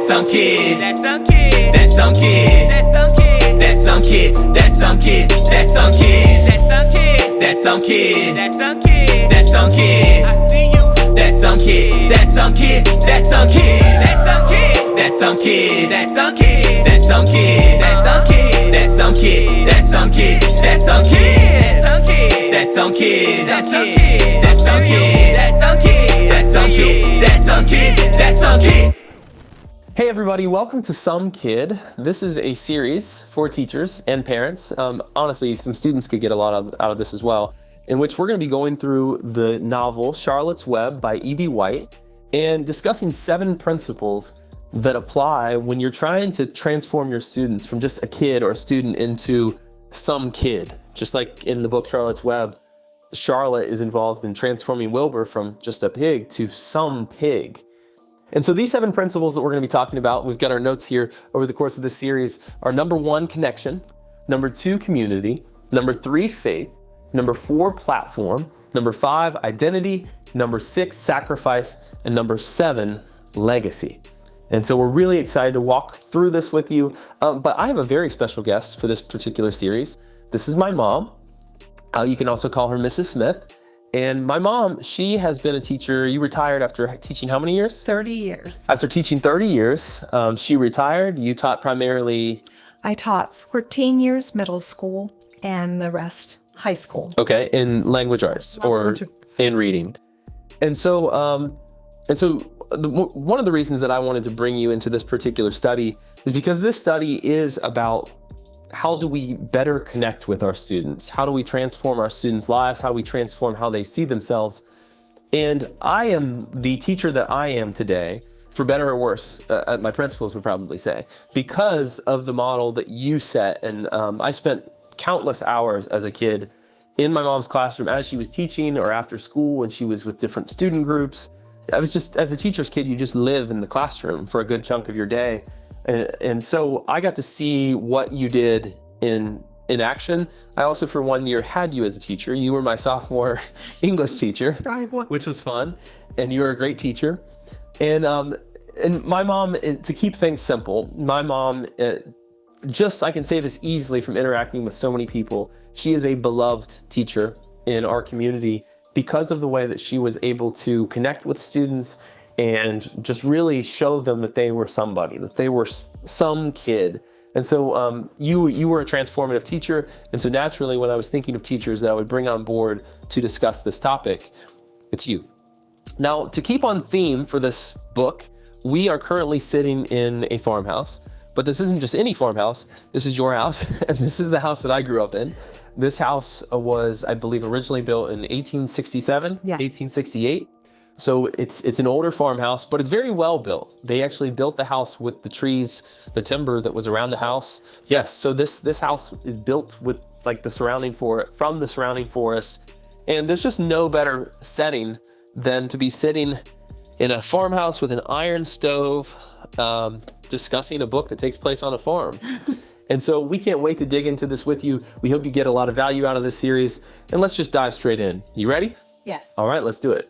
some kid. That's some kid. That's some kid. That's some kid. That's some kid. That's some kid. That's some kid. That's some kid. That's some kid. That's some kid. That's some kid. I see you. That's some kid. That's some kid. That's some kid. That's some kid. That's some kid. That's some kid. That's some kid. That's some kid. That's some kid. That's some kid. That's some kid. That's some kid. That's some kid. That's some kid. That's some kid. That's some kid. That's some kid. That's some kid. Hey everybody, welcome to Some KiD. This is a series for teachers and parents. Honestly, some students could get a lot out of this as well, in which we're going to be going through the novel Charlotte's Web by E.B. White and discussing 7 principles that apply when you're trying to transform your students from just a kid or a student into some kid. Just like in the book Charlotte's Web, Charlotte is involved in transforming Wilbur from just a pig to some pig. And so these 7 principles that we're going to be talking about, we've got our notes here over the course of this series, are number 1, connection, number 2, community, number 3, faith, number 4, platform, number 5, identity, number 6, sacrifice, and number 7, legacy. And so we're really excited to walk through this with you, but I have a very special guest for this particular series. This is my mom. You can also call her Mrs. Smith. And my mom, she has been a teacher. You retired after teaching how many years? 30 years. After teaching 30 years, she retired. You taught primarily? I taught 14 years middle school and the rest high school. Okay, in language arts or in reading. And so, one of the reasons that I wanted to bring you into this particular study is because this study is about how do we better connect with our students? How do we transform our students' lives? How do we transform how they see themselves? And I am the teacher that I am today, for better or worse, my principals would probably say, because of the model that you set. And I spent countless hours as a kid in my mom's classroom as she was teaching or after school when she was with different student groups. I was just, as a teacher's kid, you just live in the classroom for a good chunk of your day. And so I got to see what you did in action. I also, for 1 year, had you as a teacher. You were my sophomore English teacher, which was fun. And you were a great teacher. And my mom, to keep things simple, my mom, I can say this easily from interacting with so many people, she is a beloved teacher in our community because of the way that she was able to connect with students and just really show them that they were somebody, that they were some kid. And so you were a transformative teacher. And so naturally, when I was thinking of teachers that I would bring on board to discuss this topic, it's you. Now, to keep on theme for this book, we are currently sitting in a farmhouse, but this isn't just any farmhouse. This is your house, and this is the house that I grew up in. This house was, I believe, originally built in 1867, yeah. 1868. So it's an older farmhouse, but it's very well built. They actually built the house with the trees, the timber that was around the house. Yes, so this house is built with like from the surrounding forest. And there's just no better setting than to be sitting in a farmhouse with an iron stove, discussing a book that takes place on a farm. And so we can't wait to dig into this with you. We hope you get a lot of value out of this series. And let's just dive straight in. You ready? Yes. All right, let's do it.